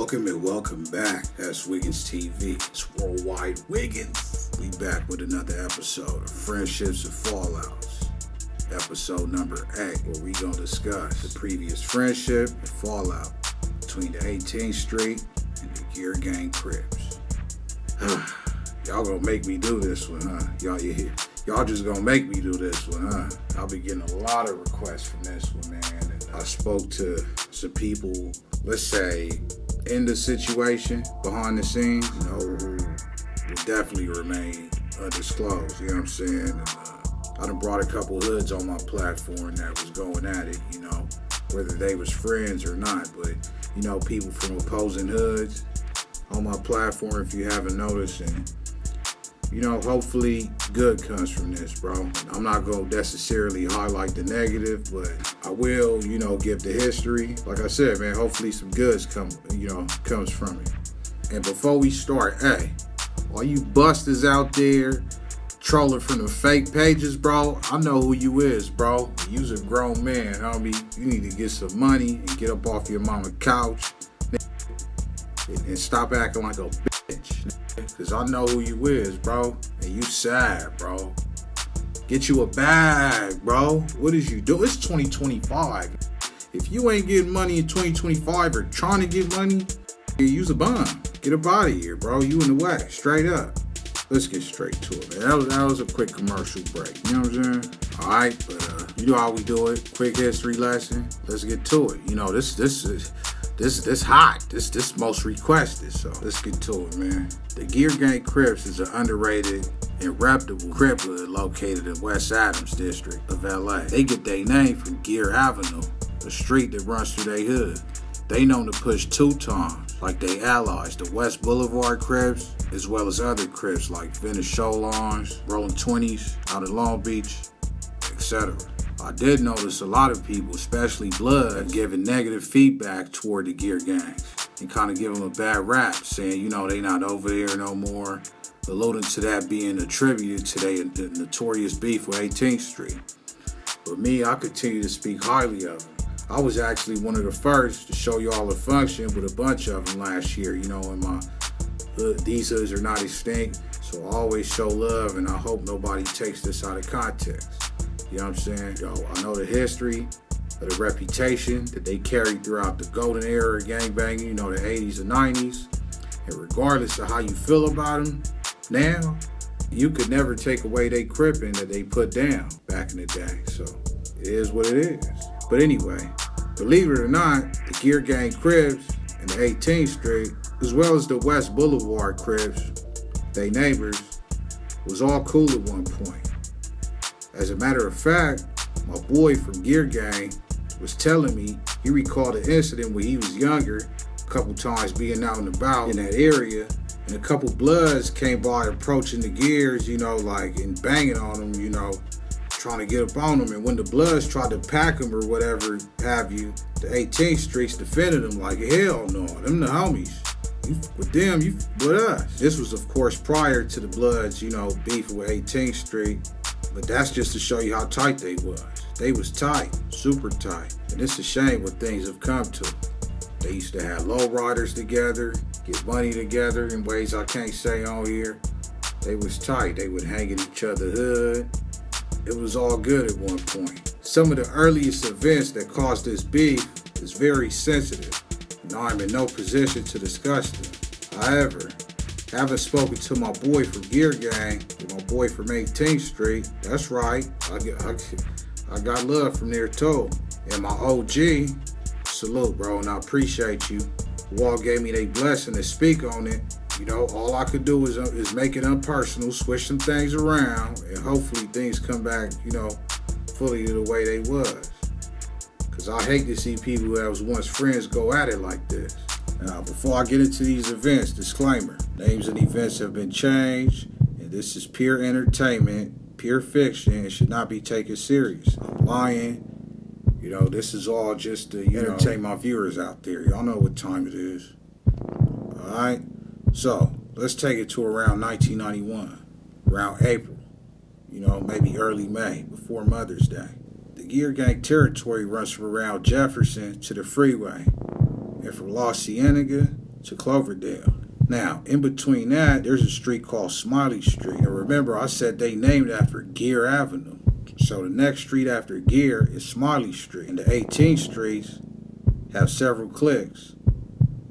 Welcome and welcome back. S.WigginsTV. It's Worldwide Wiggins. We back with another episode of Friendships and Fallouts. Episode number 8, where we gonna discuss the previous friendship and fallout between the 18th Street and the Geer gang Crips. Y'all gonna make me do this one, huh? Y'all just gonna make me do this one, huh? I'll be getting a lot of requests from this one, man. And I spoke to some people, let's say, in the situation, behind the scenes, who will definitely remain undisclosed, you know what I'm saying? And, I done brought a couple hoods on my platform that was going at it, whether they was friends or not, but, people from opposing hoods on my platform, if you haven't noticed, and, hopefully good comes from this, bro. I'm not going to necessarily highlight the negative, but I will, give the history. Like I said, man, hopefully some goods comes from it. And before we start, hey, all you busters out there trolling from the fake pages, bro, I know who you is, bro. You's a grown man, homie. You need to get some money and get up off your mama's couch and stop acting like a bitch. Cause I know who you is, bro. And you sad, bro. Get you a bag, bro. What is you do? It's 2025. If you ain't getting money in 2025 or trying to get money, use a bum. Get up out of here, bro. You in the way. Straight up. Let's get straight to it, man. That was a quick commercial break. You know what I'm saying? Alright, but you know how we do it. Quick history lesson. Let's get to it. This hot. This most requested. So let's get to it, man. The Geer Gang Crips is an underrated and reputable Crip hood located in West Adams district of LA. They get their name from Geer Avenue, a street that runs through their hood. They known to push two times, like they allies, the West Boulevard Crips, as well as other Crips like Venice Showlines, Rolling 20s out in Long Beach, etc. I did notice a lot of people, especially Bloods, have given negative feedback toward the Geer gangs and kind of give them a bad rap, saying, they not over there no more, alluding to that being attributed to their notorious beef with 18th Street. But me, I continue to speak highly of them. I was actually one of the first to show y'all a function with a bunch of them last year, in my hood. These hoods are not extinct, so I always show love, and I hope nobody takes this out of context. You know what I'm saying? I know the history of the reputation that they carried throughout the golden era of gangbanging, the 80s and 90s. And regardless of how you feel about them now, you could never take away they crippin' that they put down back in the day. So it is what it is. But anyway, believe it or not, the Geer Gang Crips and the 18th Street, as well as the West Boulevard Crips, they neighbors, was all cool at one point. As a matter of fact, my boy from Geer Gang was telling me he recalled an incident when he was younger, a couple times being out and about in that area, and a couple Bloods came by approaching the Geers, and banging on them, trying to get up on them. And when the Bloods tried to pack them or whatever have you, the 18th Streets defended them like, hell no, them the homies. You with them, you with us. This was, of course, prior to the Bloods, beefing with 18th Street. But that's just to show you how tight they was. They was tight, super tight. And it's a shame what things have come to. They used to have lowriders together, get money together in ways I can't say on here. They was tight. They would hang in each other's hood. It was all good at one point. Some of the earliest events that caused this beef is very sensitive, and I'm in no position to discuss them. However, having spoken to my boy from Geer Gang, my boy from 18th Street, that's right, I got love from there too. And my OG, salute, bro, and I appreciate you. You all gave me their blessing to speak on it. All I could do is make it unpersonal, switch some things around, and hopefully things come back, fully to the way they was. Because I hate to see people that was once friends go at it like this. Now, before I get into these events, disclaimer, names and events have been changed, and this is pure entertainment, pure fiction, and should not be taken serious. I'm lying. This is all just to, entertain my viewers out there. Y'all know what time it is. Alright? So, let's take it to around 1991, around April, maybe early May, before Mother's Day. The Geer Gang territory runs from around Jefferson to the freeway, and from La Cienega to Cloverdale. Now, in between that, there's a street called Smiley Street. And remember, I said they named after Geer Avenue. So the next street after Geer is Smiley Street. And the 18th streets have several cliques.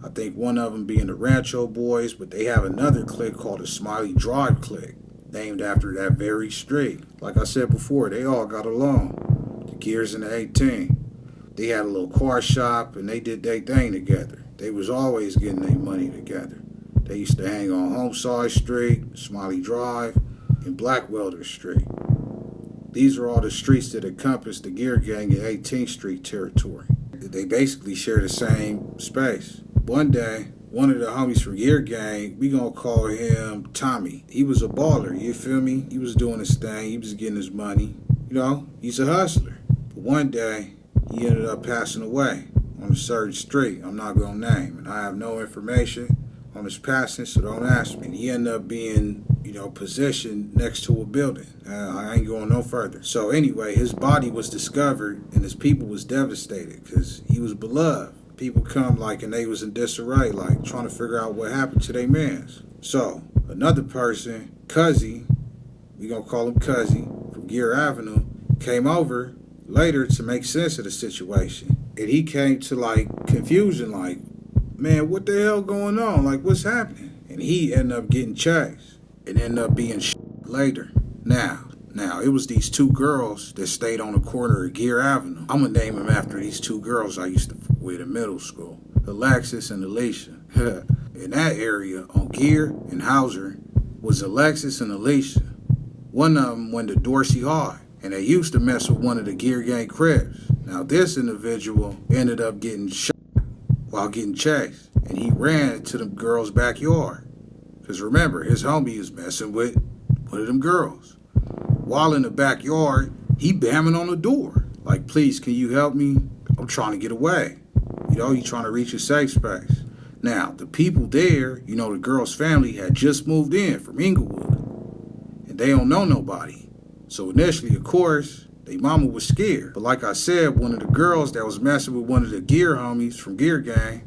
I think one of them being the Rancho Boys, but they have another clique called the Smiley Drive clique, named after that very street. Like I said before, they all got along. The Geers and the 18. They had a little car shop and they did their thing together. They was always getting their money together. They used to hang on Homeside Street, Smiley Drive, and Blackwelder Street. These are all the streets that encompass the Geer Gang in 18th Street territory. They basically share the same space. One day, one of the homies from Geer Gang, we gonna call him Tommy. He was a baller, you feel me? He was doing his thing, he was getting his money. You know, he's a hustler. But one day, he ended up passing away on a certain street I'm not gonna name. And I have no information on his passing, so don't ask me. And he ended up being, positioned next to a building. I ain't going no further. So anyway, his body was discovered and his people was devastated because he was beloved. People come and they was in disarray, trying to figure out what happened to their mans. So another person, Cuzzy, we gonna call him Cuzzy, from Geer Avenue, came over later to make sense of the situation. And he came to confusion, man, what the hell going on? What's happening? And he ended up getting chased and ended up being later. Now, it was these two girls that stayed on the corner of Geer Avenue. I'm going to name them after these two girls I used to with in middle school, Alexis and Alicia. In that area on Geer and Hauser was Alexis and Alicia. One of them went to Dorsey High, and they used to mess with one of the Geer Gang Crips. Now, this individual ended up getting shot while getting chased, and he ran to the girls' backyard. Because remember, his homie is messing with one of them girls. While in the backyard, he bamming on the door. Please, can you help me? I'm trying to get away. He's trying to reach a safe space. Now, the people there, the girl's family had just moved in from Inglewood. And they don't know nobody. So initially, of course, their mama was scared. But like I said, one of the girls that was messing with one of the Geer homies from Geer Gang,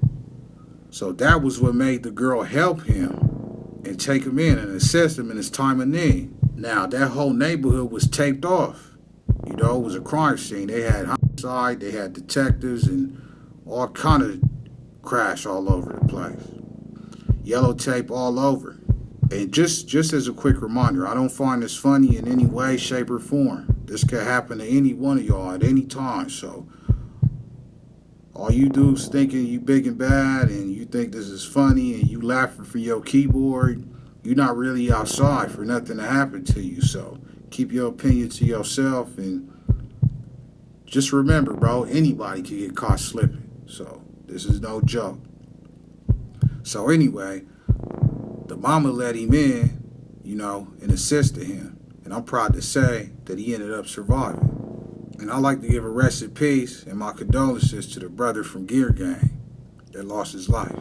so that was what made the girl help him and take him in and assist him in his time of need. Now, that whole neighborhood was taped off. It was a crime scene. They had homicide, they had detectives, and all kind of crash all over the place. Yellow tape all over. And just as a quick reminder, I don't find this funny in any way, shape, or form. This could happen to any one of y'all at any time. So all you dudes thinking you big and bad and you think this is funny and you laughing for your keyboard, you're not really outside for nothing to happen to you. So keep your opinion to yourself and just remember, bro, anybody can get caught slipping. So this is no joke. So anyway, the mama let him in, and assisted him. And I'm proud to say that he ended up surviving. And I'd like to give a rest in peace and my condolences to the brother from Geer Gang that lost his life.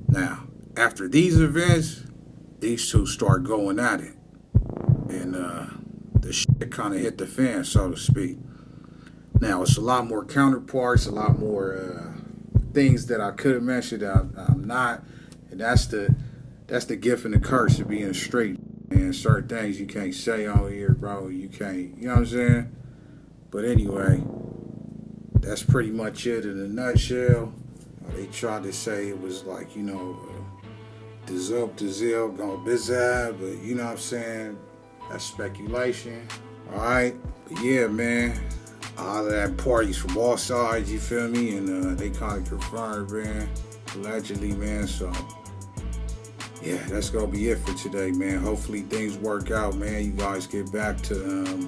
Now, after these events, these two start going at it. And the shit kind of hit the fan, so to speak. Now, it's a lot more counterparts, a lot more things that I could have mentioned I'm not. And that's the gift and the curse of being straight. And certain things you can't say on here, bro. You can't, you know what I'm saying? But anyway, that's pretty much it in a nutshell. They tried to say it was Dizil, going bizarre, but you know what I'm saying? That's speculation. Alright? But yeah, man. All of that parties from all sides, you feel me? And they kind of confirmed, man. Allegedly, man. So yeah, that's gonna be it for today, man. Hopefully things work out, man. You guys get back to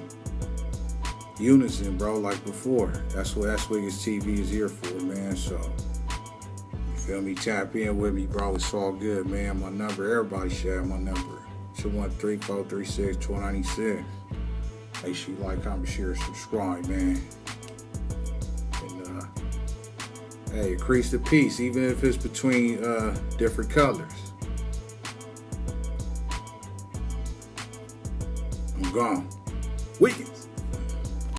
unison, bro, like before. That's what S.WigginsTV is here for, man. So you feel me? Tap in with me, bro. It's all good, man. My number, everybody should have my number. 213-436-1296. Make sure you like, comment, share, subscribe, man. And hey, increase the peace, even if it's between different colors. I'm gone. Wiggins.